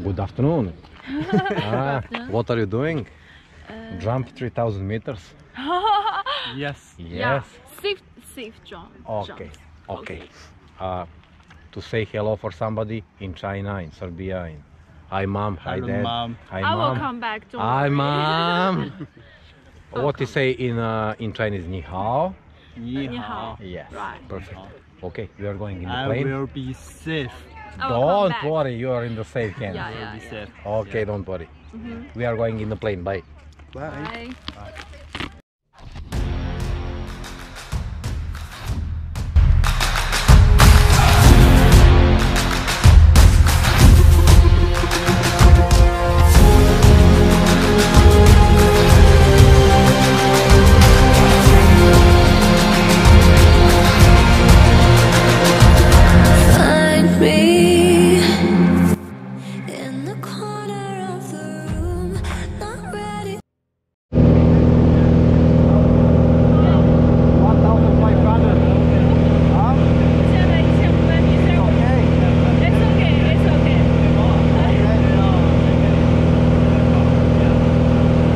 Good afternoon. What are you doing? Jump 3,000 meters? Yes. Yes. Yeah. Safe jump. Okay. Okay. To say hello for somebody in China, in Serbia, in hi mom, hi Hello, dad, mom. hi I mom. will come back. Don't Hi worry. mom. What you say in Chinese? Ni hao. Ni Ni hao. hao. Yes. Right. Perfect. Okay, we are going in the I plane. will be safe. I will come Don't back. worry, you are in the safe hands. Yeah, I will yeah, be yeah. safe. Okay, Yeah. don't worry. Mhm. We are going in the plane. Bye. Bye. Find me in the corner of the room, not ready. 1,500.现在1500米是 It's okay. It's okay.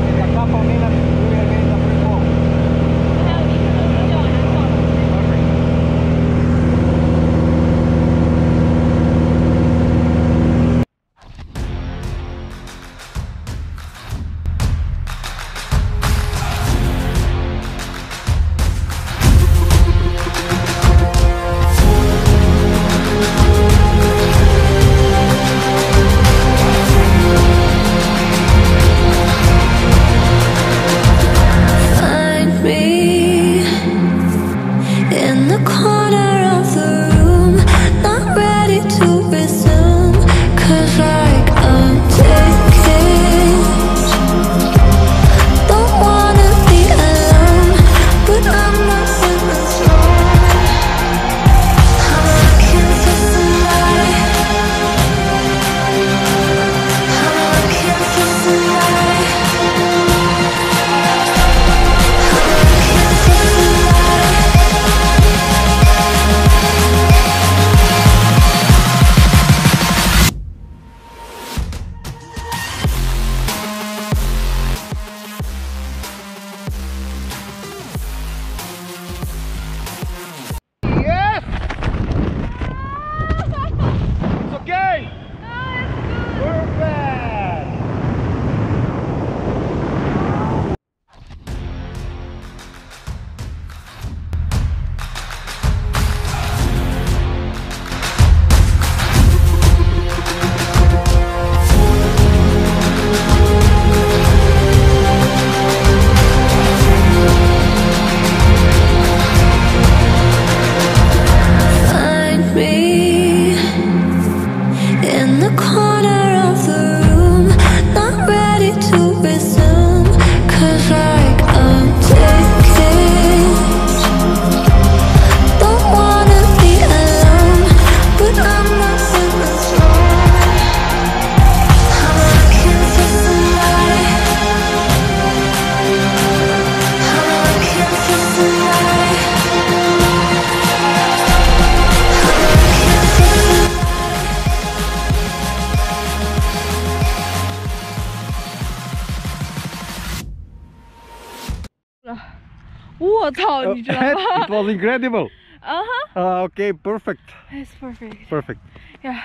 In a couple minutes, we will be in the free fall. 还有1分钟就往下掉了。 Find me in the corner of the room, not ready to resume. 'Cause like I'm taking, don't wanna be alone, but I'm not in the zone. I'm looking for somebody. I'm looking for somebody. Yes! It's okay! Perfect! Find me in the corner of the room, not ready to resume. 'Cause like I'm taking, don't wanna be alone, but I'm not in the zone. I'm looking for somebody. I'm looking for somebody. It was incredible. Uh-huh. Okay, perfect. It's perfect. Perfect. Yeah.